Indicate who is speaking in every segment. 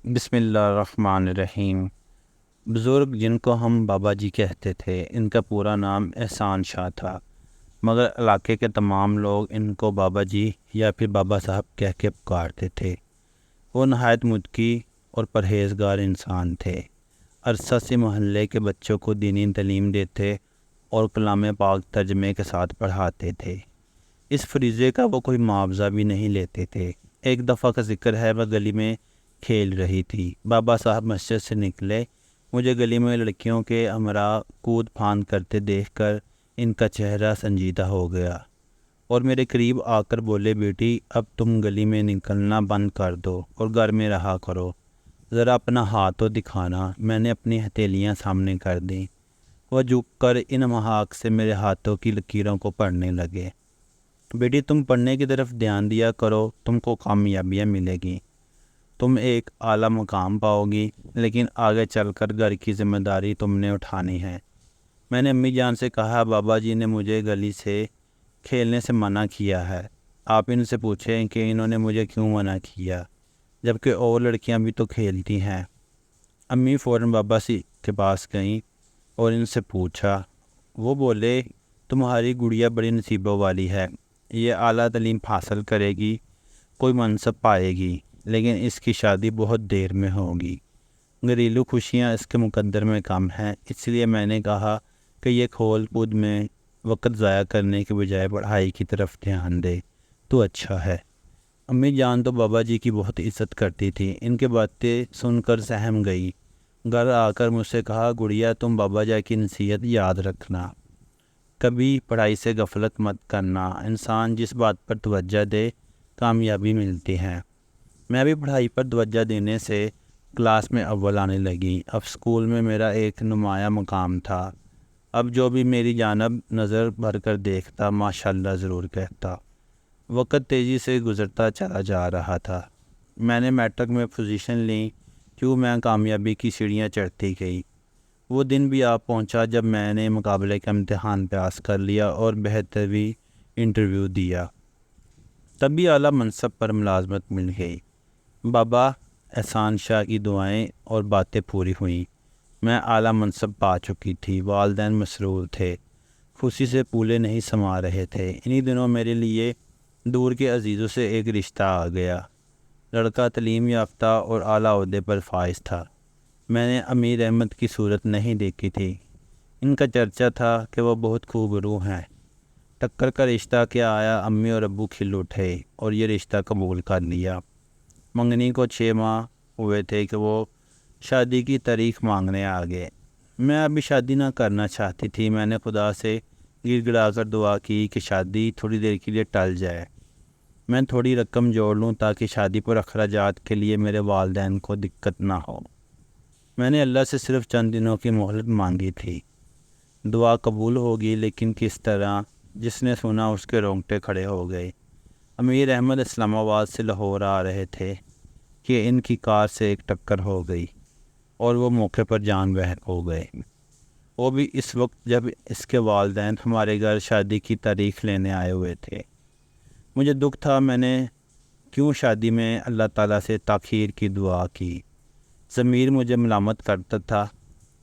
Speaker 1: بسم اللہ الرحمن الرحیم۔ بزرگ جن کو ہم بابا جی کہتے تھے، ان کا پورا نام احسان شاہ تھا، مگر علاقے کے تمام لوگ ان کو بابا جی یا پھر بابا صاحب کہہ کے پکارتے تھے۔ وہ نہایت متقی اور پرہیزگار انسان تھے۔ عرصہ سے محلے کے بچوں کو دینی تعلیم دیتے اور کلام پاک ترجمے کے ساتھ پڑھاتے تھے۔ اس فریضے کا وہ کوئی معاوضہ بھی نہیں لیتے تھے۔ ایک دفعہ کا ذکر ہے، وہ گلی میں کھیل رہی تھی۔ بابا صاحب مسجد سے نکلے۔ مجھے گلی میں لڑکیوں کے ہمراہ کود پھاند کرتے دیکھ کر ان کا چہرہ سنجیدہ ہو گیا اور میرے قریب آ کر بولے، بیٹی اب تم گلی میں نکلنا بند کر دو اور گھر میں رہا کرو، ذرا اپنا ہاتھ تو دکھانا۔ میں نے اپنی ہتھیلیاں سامنے کر دیں۔ وہ جھک کر ان محاق سے میرے ہاتھوں کی لکیروں کو پڑھنے لگے۔ بیٹی تم پڑھنے کی طرف دھیان دیا کرو، تم کو کامیابیاں ملے گی، تم ایک اعلیٰ مقام پاؤ گی، لیکن آگے چل کر گھر کی ذمہ داری تم نے اٹھانی ہے۔ میں نے امی جان سے کہا، بابا جی نے مجھے گلی سے کھیلنے سے منع کیا ہے، آپ ان سے پوچھیں کہ انہوں نے مجھے کیوں منع کیا، جبکہ اور لڑکیاں بھی تو کھیلتی ہیں۔ امی فوراً بابا سی کے پاس گئیں اور ان سے پوچھا۔ وہ بولے، تمہاری گڑیا بڑی نصیبوں والی ہے، یہ اعلیٰ تعلیم حاصل کرے گی، کوئی منصب پائے گی، لیکن اس کی شادی بہت دیر میں ہوگی، گھریلو خوشیاں اس کے مقدر میں کم ہیں، اس لیے میں نے کہا کہ یہ کھیل کود میں وقت ضائع کرنے کے بجائے پڑھائی کی طرف دھیان دے تو اچھا ہے۔ امی جان تو بابا جی کی بہت عزت کرتی تھی، ان کی باتیں سن کر سہم گئی۔ گھر آ کر مجھ سے کہا، گڑیا تم بابا جی کی نصیحت یاد رکھنا، کبھی پڑھائی سے غفلت مت کرنا، انسان جس بات پر توجہ دے کامیابی ملتی ہے۔ میں بھی پڑھائی پر توجہ دینے سے کلاس میں اول آنے لگی۔ اب اسکول میں میرا ایک نمایاں مقام تھا۔ اب جو بھی میری جانب نظر بھر کر دیکھتا ماشاءاللہ ضرور کہتا۔ وقت تیزی سے گزرتا چلا جا رہا تھا۔ میں نے میٹرک میں پوزیشن لی، کیوں میں کامیابی کی سیڑھیاں چڑھتی گئی۔ وہ دن بھی آ پہنچا جب میں نے مقابلے کا امتحان پاس کر لیا اور بہترین انٹرویو دیا۔ تبھی اعلیٰ منصب پر ملازمت مل گئی۔ بابا احسان شاہ کی دعائیں اور باتیں پوری ہوئیں۔ میں اعلیٰ منصب پا چکی تھی۔ والدین مسرور تھے، خوشی سے پھولے نہیں سما رہے تھے۔ انہی دنوں میرے لیے دور کے عزیزوں سے ایک رشتہ آ گیا۔ لڑکا تعلیم یافتہ اور اعلیٰ عہدے پر فائز تھا۔ میں نے امیر احمد کی صورت نہیں دیکھی تھی، ان کا چرچا تھا کہ وہ بہت خوب روح ہیں۔ ٹکر کا رشتہ کیا آیا، امی اور ابو کھل اٹھے اور یہ رشتہ قبول کر لیا۔ منگنی کو 6 ماہ ہوئے تھے کہ وہ شادی کی تاریخ مانگنے آ گئے۔ میں ابھی شادی نہ کرنا چاہتی تھی۔ میں نے خدا سے گڑ گڑا کر دعا کی کہ شادی تھوڑی دیر کے لیے ٹل جائے، میں تھوڑی رقم جوڑ لوں تاکہ شادی پر اخراجات کے لیے میرے والدین کو دقت نہ ہو۔ میں نے اللہ سے صرف چند دنوں کی مہلت مانگی تھی۔ دعا قبول ہوگی، لیکن کس طرح؟ جس نے سنا اس کے رونگٹے کھڑے ہو گئے۔ امیر احمد اسلام آباد سے لاہور آ رہے تھے کہ ان کی کار سے ایک ٹکر ہو گئی اور وہ موقع پر جان بحق ہو گئے۔ وہ بھی اس وقت جب اس کے والدین ہمارے گھر شادی کی تاریخ لینے آئے ہوئے تھے۔ مجھے دکھ تھا، میں نے کیوں شادی میں اللہ تعالیٰ سے تاخیر کی دعا کی۔ ضمیر مجھے ملامت کرتا تھا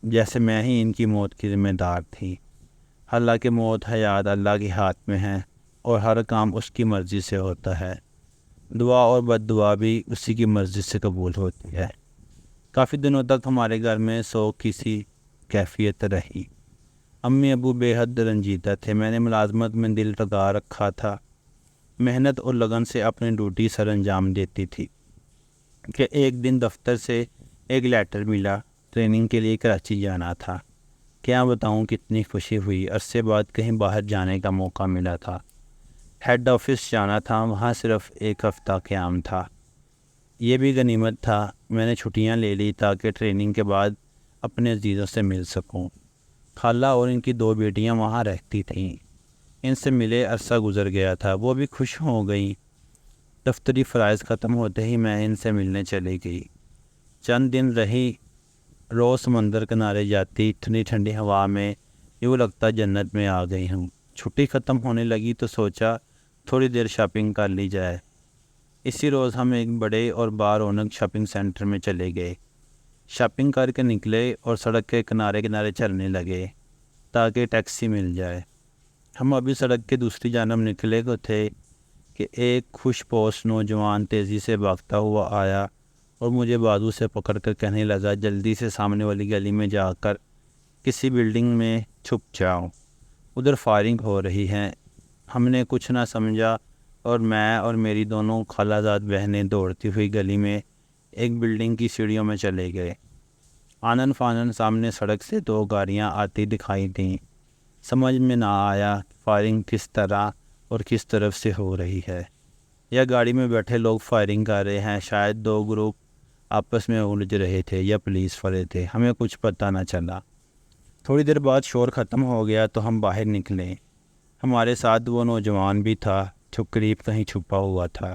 Speaker 1: جیسے میں ہی ان کی موت کی ذمہ دار تھی۔ حالانکہ موت حیات اللہ کے ہاتھ میں ہے اور ہر کام اس کی مرضی سے ہوتا ہے۔ دعا اور بد دعا بھی اسی کی مرضی سے قبول ہوتی ہے۔ کافی دنوں تک ہمارے گھر میں سوگ کی سی کیفیت رہی۔ امی ابو بے حد رنجیدہ تھے۔ میں نے ملازمت میں دل لگا رکھا تھا، محنت اور لگن سے اپنی ڈیوٹی سر انجام دیتی تھی کہ ایک دن دفتر سے ایک لیٹر ملا، ٹریننگ کے لیے کراچی جانا تھا۔ کیا بتاؤں کتنی خوشی ہوئی۔ عرصے بعد کہیں باہر جانے کا موقع ملا تھا۔ ہیڈ آفس جانا تھا، وہاں صرف ایک ہفتہ قیام تھا۔ یہ بھی غنیمت تھا، میں نے چھٹیاں لے لی تاکہ ٹریننگ کے بعد اپنے عزیزوں سے مل سکوں۔ خالہ اور ان کی 2 بیٹیاں وہاں رہتی تھیں، ان سے ملے عرصہ گزر گیا تھا، وہ بھی خوش ہو گئیں۔ دفتری فرائض ختم ہوتے ہی میں ان سے ملنے چلی گئی۔ چند دن رہی، روز سمندر کنارے جاتی، ٹھنڈی ٹھنڈی ہوا میں یوں لگتا جنت میں آ گئی ہوں۔ چھٹی ختم ہونے لگی تو سوچا تھوڑی دیر شاپنگ کر لی جائے۔ اسی روز ہم ایک بڑے اور بارونق شاپنگ سینٹر میں چلے گئے۔ شاپنگ کر کے نکلے اور سڑک کے کنارے کنارے چلنے لگے تاکہ ٹیکسی مل جائے۔ ہم ابھی سڑک کے دوسری جانب نکلے کو تھے کہ ایک خوش پوش نوجوان تیزی سے بھاگتا ہوا آیا اور مجھے بازو سے پکڑ کر کہنے لگا، جلدی سے سامنے والی گلی میں جا کر کسی بلڈنگ میں چھپ جاؤ، ادھر فائرنگ ہو رہی ہے۔ ہم نے کچھ نہ سمجھا اور میں اور میری دونوں خالہ زاد بہنیں دوڑتی ہوئی گلی میں ایک بلڈنگ کی سیڑھیوں میں چلے گئے۔ آنن فانن سامنے سڑک سے 2 گاڑیاں آتی دکھائی دیں۔ سمجھ میں نہ آیا کہ فائرنگ کس طرح اور کس طرف سے ہو رہی ہے، یا گاڑی میں بیٹھے لوگ فائرنگ کر رہے ہیں۔ شاید 2 گروپ آپس میں الجھ رہے تھے یا پولیس والے تھے، ہمیں کچھ پتہ نہ چلا۔ تھوڑی دیر بعد شور ختم ہو گیا تو ہم باہر نکلے۔ ہمارے ساتھ وہ نوجوان بھی تھا جو قریب کہیں چھپا ہوا تھا۔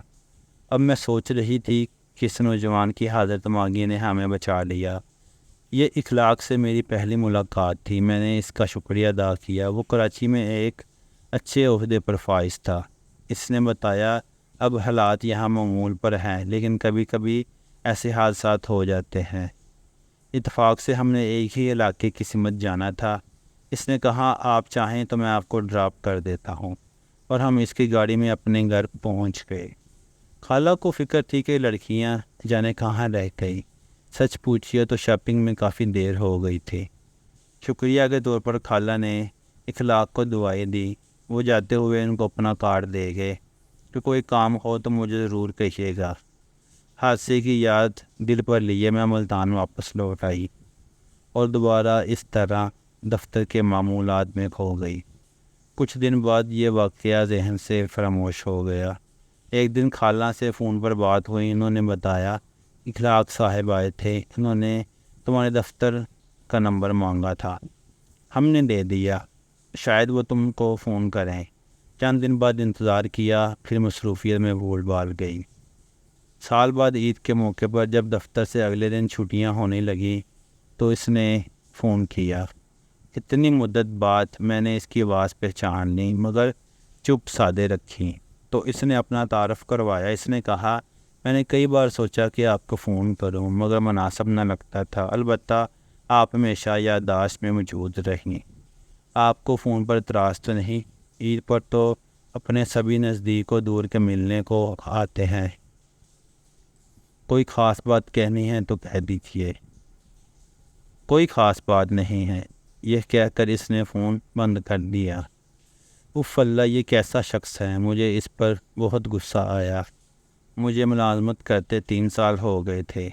Speaker 1: اب میں سوچ رہی تھی کہ اس نوجوان کی حاضر دماغی نے ہمیں بچا لیا۔ یہ اخلاق سے میری پہلی ملاقات تھی، میں نے اس کا شکریہ ادا کیا۔ وہ کراچی میں ایک اچھے عہدے پر فائز تھا۔ اس نے بتایا، اب حالات یہاں معمول پر ہیں لیکن کبھی کبھی ایسے حادثات ہو جاتے ہیں۔ اتفاق سے ہم نے ایک ہی علاقے کی سمت جانا تھا۔ اس نے کہا، آپ چاہیں تو میں آپ کو ڈراپ کر دیتا ہوں، اور ہم اس کی گاڑی میں اپنے گھر پہنچ گئے۔ خالہ کو فکر تھی کہ لڑکیاں جانے کہاں رہ گئی۔ سچ پوچھئے تو شاپنگ میں کافی دیر ہو گئی تھی۔ شکریہ کے طور پر خالہ نے اخلاق کو دعائیں دی۔ وہ جاتے ہوئے ان کو اپنا کارڈ دے گئے کہ کوئی کام ہو تو مجھے ضرور کہیے گا۔ حادثے کی یاد دل پر لیے میں ملتان واپس لوٹ آئی اور دوبارہ اس طرح دفتر کے معمولات میں کھو گئی۔ کچھ دن بعد یہ واقعہ ذہن سے فراموش ہو گیا۔ ایک دن خالہ سے فون پر بات ہوئی، انہوں نے بتایا، اخلاق صاحب آئے تھے، انہوں نے تمہارے دفتر کا نمبر مانگا تھا، ہم نے دے دیا، شاید وہ تم کو فون کریں۔ چند دن بعد انتظار کیا، پھر مصروفیت میں بھول بھال گئی۔ سال بعد عید کے موقع پر جب دفتر سے اگلے دن چھٹیاں ہونے لگیں تو اس نے فون کیا۔ اتنی مدت بعد میں نے اس کی آواز پہچان لی مگر چپ سادے رکھی تو اس نے اپنا تعارف کروایا۔ اس نے کہا، میں نے کئی بار سوچا کہ آپ کو فون کروں مگر مناسب نہ لگتا تھا، البتہ آپ ہمیشہ یادداشت میں موجود رہیں۔ آپ کو فون پر اعتراض تو نہیں؟ عید پر تو اپنے سبھی نزدیک و دور کے ملنے کو آتے ہیں، کوئی خاص بات کہنی ہے تو کہہ دیجیے۔ کوئی خاص بات نہیں ہے، یہ کہہ کر اس نے فون بند کر دیا۔ اف اللہ، یہ کیسا شخص ہے، مجھے اس پر بہت غصہ آیا۔ مجھے ملازمت کرتے 3 سال ہو گئے تھے۔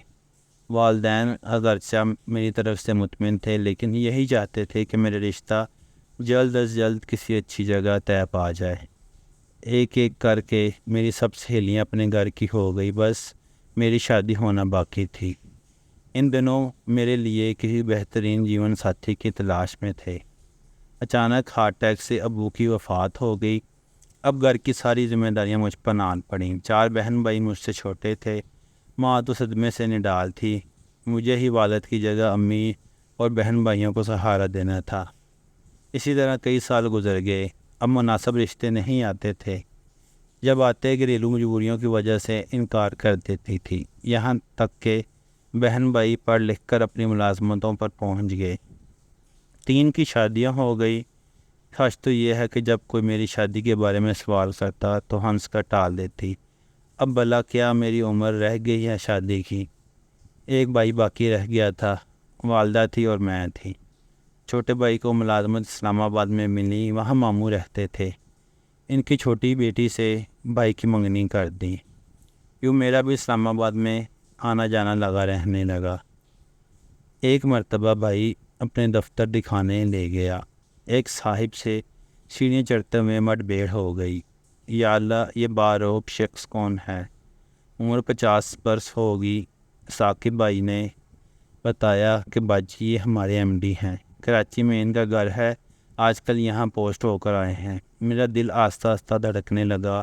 Speaker 1: والدین اگرچہ میری طرف سے مطمئن تھے لیکن یہی چاہتے تھے کہ میرا رشتہ جلد از جلد کسی اچھی جگہ طے پا جائے۔ ایک ایک کر کے میری سب سہیلیاں اپنے گھر کی ہو گئی، بس میری شادی ہونا باقی تھی۔ ان دنوں میرے لیے کسی بہترین جیون ساتھی کی تلاش میں تھے۔ اچانک ہارٹ اٹیک سے ابو کی وفات ہو گئی۔ اب گھر کی ساری ذمہ داریاں مجھ پر آن پڑیں۔ 4 بہن بھائی مجھ سے چھوٹے تھے، ماں تو صدمے سے نڈال تھی، مجھے ہی والد کی جگہ امی اور بہن بھائیوں کو سہارا دینا تھا۔ اسی طرح کئی سال گزر گئے۔ اب مناسب رشتے نہیں آتے تھے، جب آتے گھریلو مجبوریوں کی وجہ سے انکار کر دیتی تھی، یہاں تک کہ بہن بھائی پڑھ لکھ کر اپنی ملازمتوں پر پہنچ گئے۔ 3 کی شادیاں ہو گئی۔ سچ تو یہ ہے کہ جب کوئی میری شادی کے بارے میں سوال کرتا تو ہنس کر ٹال دیتی۔ اب بھلا کیا میری عمر رہ گئی ہے شادی کی؟ ایک بھائی باقی رہ گیا تھا، والدہ تھی اور میں تھی۔ چھوٹے بھائی کو ملازمت اسلام آباد میں ملی، وہاں ماموں رہتے تھے۔ ان کی چھوٹی بیٹی سے بھائی کی منگنی کر دی، یوں میرا بھی اسلام آباد میں آنا جانا لگا رہنے لگا۔ ایک مرتبہ بھائی اپنے دفتر دکھانے لے گیا، ایک صاحب سے سیڑھیاں چڑھتے ہوئے مٹ بھیڑ ہو گئی۔ یا اللہ، یہ باروب شخص کون ہے؟ عمر 50 برس ہوگی۔ ثاقب بھائی نے بتایا کہ باجی یہ ہمارے ایم ڈی ہیں، کراچی میں ان کا گھر ہے، آج کل یہاں پوسٹ ہو کر آئے ہیں۔ میرا دل آہستہ آہستہ دھڑکنے لگا۔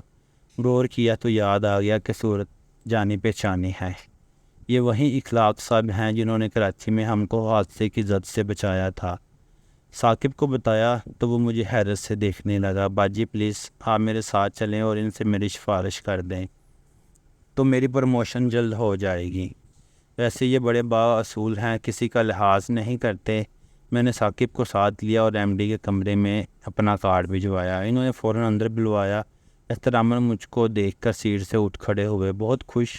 Speaker 1: غور کیا تو یاد آ گیا کہ صورت جانی پہچانی ہے، یہ وہی اخلاق صاحب ہیں جنہوں نے کراچی میں ہم کو حادثے کی زد سے بچایا تھا۔ ثاقب کو بتایا تو وہ مجھے حیرت سے دیکھنے لگا۔ باجی پلیز آپ میرے ساتھ چلیں اور ان سے میری سفارش کر دیں۔ تو میری پروموشن جلد ہو جائے گی۔ ویسے یہ بڑے بااصول ہیں، کسی کا لحاظ نہیں کرتے۔ میں نے ثاقب کو ساتھ لیا اور ایم ڈی کے کمرے میں اپنا کارڈ بھجوایا۔ انہوں نے فوراً اندر بلوایا۔ احتراماً مجھ کو دیکھ کر سیٹ سے اٹھ کھڑے ہوئے، بہت خوش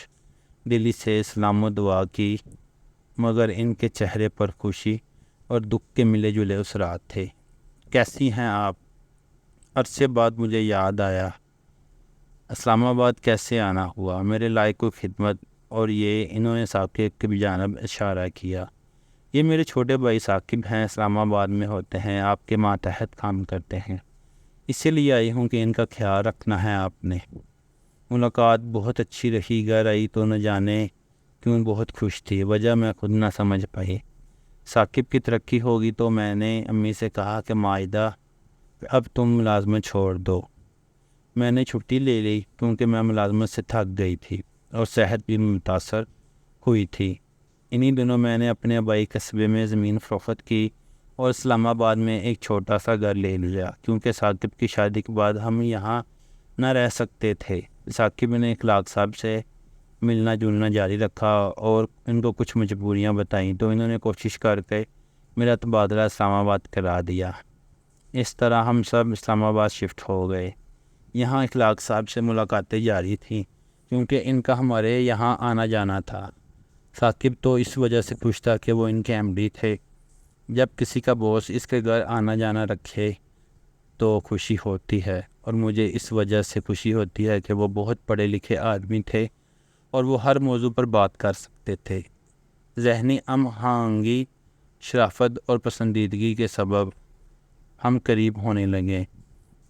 Speaker 1: دلی سے سلام و دعا کی، مگر ان کے چہرے پر خوشی اور دکھ کے ملے جلے اثرات تھے۔ کیسی ہیں آپ؟ عرصے بعد مجھے یاد آیا اسلام آباد کیسے آنا ہوا، میرے لائق کو خدمت، اور یہ انہوں نے ثاقب کی جانب اشارہ کیا۔ یہ میرے چھوٹے بھائی ثاقب ہیں، اسلام آباد میں ہوتے ہیں، آپ کے ماتحت کام کرتے ہیں، اسی لیے آئی ہوں کہ ان کا خیال رکھنا ہے آپ نے۔ ملاقات بہت اچھی رہی، گھر آئی تو نہ جانے کیوں بہت خوش تھی، وجہ میں خود نہ سمجھ پائی۔ ثاقب کی ترقی ہوگی تو میں نے امی سے کہا کہ مائدہ اب تم ملازمت چھوڑ دو۔ میں نے چھٹی لے لی کیونکہ میں ملازمت سے تھک گئی تھی اور صحت بھی متاثر ہوئی تھی۔ انہی دنوں میں نے اپنے آبائی قصبے میں زمین فروخت کی اور اسلام آباد میں ایک چھوٹا سا گھر لے لیا، کیونکہ ثاقب کی شادی کے بعد ہم یہاں نہ رہ سکتے تھے۔ ثاقب نے اخلاق صاحب سے ملنا جلنا جاری رکھا اور ان کو کچھ مجبوریاں بتائیں تو انہوں نے کوشش کر کے میرا تبادلہ اسلام آباد کرا دیا۔ اس طرح ہم سب اسلام آباد شفٹ ہو گئے۔ یہاں اخلاق صاحب سے ملاقاتیں جاری تھیں کیونکہ ان کا ہمارے یہاں آنا جانا تھا۔ ثاقب تو اس وجہ سے خوش تھا کہ وہ ان کے ایم ڈی تھے۔ جب کسی کا باس اس کے گھر آنا جانا رکھے تو خوشی ہوتی ہے، اور مجھے اس وجہ سے خوشی ہوتی ہے کہ وہ بہت پڑھے لکھے آدمی تھے اور وہ ہر موضوع پر بات کر سکتے تھے۔ ذہنی ہم آہنگی، شرافت اور پسندیدگی کے سبب ہم قریب ہونے لگے،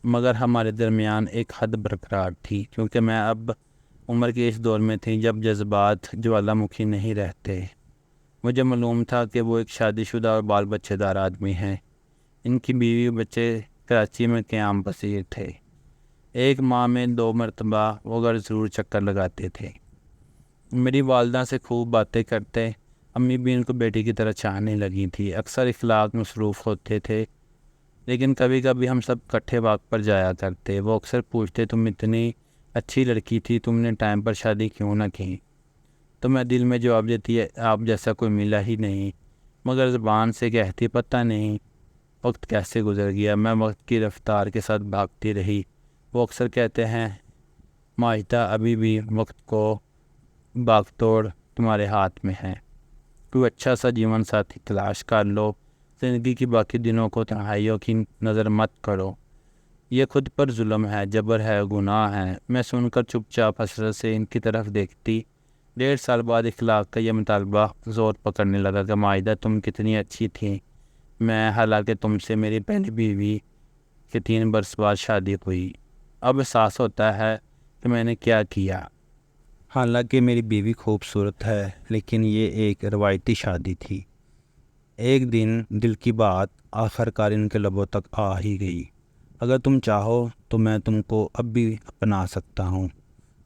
Speaker 1: مگر ہمارے درمیان ایک حد برقرار تھی، کیونکہ میں اب عمر کے اس دور میں تھی جب جذبات جوالا مکھی نہیں رہتے۔ مجھے معلوم تھا کہ وہ ایک شادی شدہ اور بال بچے دار آدمی ہیں۔ ان کی بیوی بچے کراچی میں قیام پذیر تھے۔ ایک ماہ میں 2 مرتبہ وہ گھر ضرور چکر لگاتے تھے۔ میری والدہ سے خوب باتیں کرتے، امی بھی ان کو بیٹی کی طرح چاہنے لگی تھی۔ اکثر اخلاق مصروف ہوتے تھے، لیکن کبھی کبھی ہم سب کٹھے واک پر جایا کرتے۔ وہ اکثر پوچھتے تم اتنی اچھی لڑکی تھی، تم نے ٹائم پر شادی کیوں نہ کی؟ تو میں دل میں جواب دیتی ہے آپ جیسا کوئی ملا ہی نہیں، مگر زبان سے کہتی پتہ نہیں وقت کیسے گزر گیا، میں وقت کی رفتار کے ساتھ بھاگتی رہی۔ وہ اکثر کہتے ہیں مائدہ ابھی بھی وقت کو بھاگ توڑ تمہارے ہاتھ میں ہے، کوئی اچھا سا جیون ساتھی تلاش کر لو، زندگی کی باقی دنوں کو تنہائیوں کی نظر مت کرو، یہ خود پر ظلم ہے، جبر ہے، گناہ ہے۔ میں سن کر چپ چاپ حسرت سے ان کی طرف دیکھتی۔ 1.5 سال بعد اخلاق کا یہ مطالبہ زور پکڑنے لگا کہ مائدہ تم کتنی اچھی تھی، میں حالانکہ تم سے میری پہلی بیوی کے 3 برس بعد شادی ہوئی۔ اب احساس ہوتا ہے کہ میں نے کیا کیا۔ حالانکہ میری بیوی خوبصورت ہے، لیکن یہ ایک روایتی شادی تھی۔ ایک دن دل کی بات آخر کار ان کے لبوں تک آ ہی گئی، اگر تم چاہو تو میں تم کو اب بھی اپنا سکتا ہوں،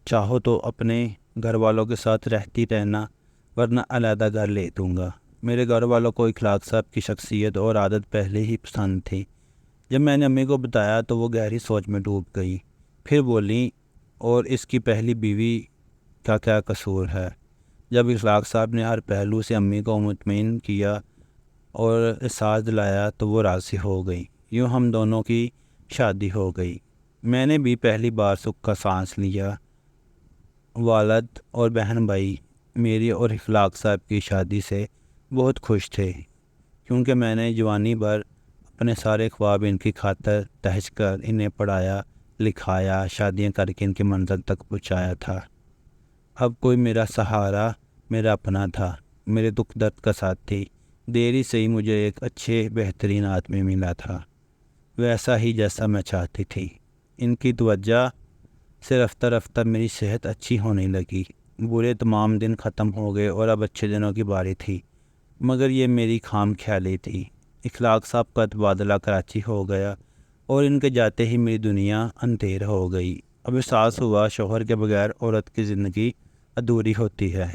Speaker 1: چاہو تو اپنے گھر والوں کے ساتھ رہتی رہنا، ورنہ علیحدہ گھر لے دوں گا۔ میرے گھر والوں کو اخلاق صاحب کی شخصیت اور عادت پہلے ہی پسند تھی۔ جب میں نے امی کو بتایا تو وہ گہری سوچ میں ڈوب گئی، پھر بولی اور اس کی پہلی بیوی کا کیا قصور ہے؟ جب اخلاق صاحب نے ہر پہلو سے امی کو مطمئن کیا اور احساس دلایا تو وہ راضی ہو گئی۔ یوں ہم دونوں کی شادی ہو گئی۔ میں نے بھی پہلی بار سکھ کا سانس لیا۔ والد اور بہن بھائی میری اور اخلاق صاحب کی شادی سے بہت خوش تھے، کیونکہ میں نے جوانی بھر اپنے سارے خواب ان کی خاطر تہج کر انہیں پڑھایا لکھایا، شادیاں کر کے ان کے منزل تک پہنچایا تھا۔ اب کوئی میرا سہارا، میرا اپنا تھا، میرے دکھ درد کا ساتھی۔ دیری سے ہی مجھے ایک اچھے بہترین آدمی ملا تھا، ویسا ہی جیسا میں چاہتی تھی۔ ان کی توجہ سے رفتہ رفتہ میری صحت اچھی ہونے لگی، برے تمام دن ختم ہو گئے اور اب اچھے دنوں کی باری تھی، مگر یہ میری خام خیالی تھی۔ اخلاق صاحب کا تبادلہ کراچی ہو گیا اور ان کے جاتے ہی میری دنیا اندھیر ہو گئی۔ اب احساس ہوا شوہر کے بغیر عورت کی زندگی ادھوری ہوتی ہے۔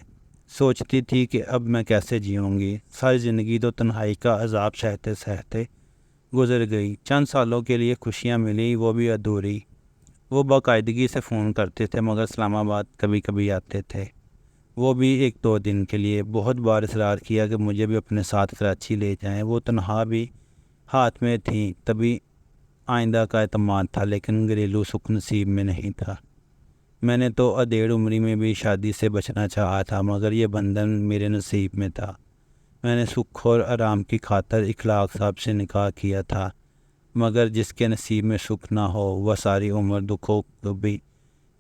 Speaker 1: سوچتی تھی کہ اب میں کیسے جیوں گی، ساری زندگی تو تنہائی کا عذاب سہتے سہتے گزر گئی، چند سالوں کے لیے خوشیاں ملی وہ بھی ادھوری، وہ باقاعدگی سے فون کرتے تھے مگر اسلام آباد کبھی کبھی آتے تھے، وہ بھی 1-2 دن کے لیے۔ بہت بار اصرار کیا کہ مجھے بھی اپنے ساتھ کراچی لے جائیں، وہ تنہا بھی ہاتھ میں تھیں، تبھی آئندہ کا اعتماد تھا، لیکن گھریلو سکھ نصیب میں نہیں تھا۔ میں نے تو ادھیڑ عمری میں بھی شادی سے بچنا چاہا تھا، مگر یہ بندھن میرے نصیب میں تھا۔ میں نے سکھ اور آرام کی خاطر اخلاق صاحب سے نکاح کیا تھا، مگر جس کے نصیب میں سکھ نہ ہو وہ ساری عمر دکھوں بھی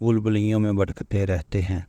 Speaker 1: بلبلیوں میں بھٹکتے رہتے ہیں۔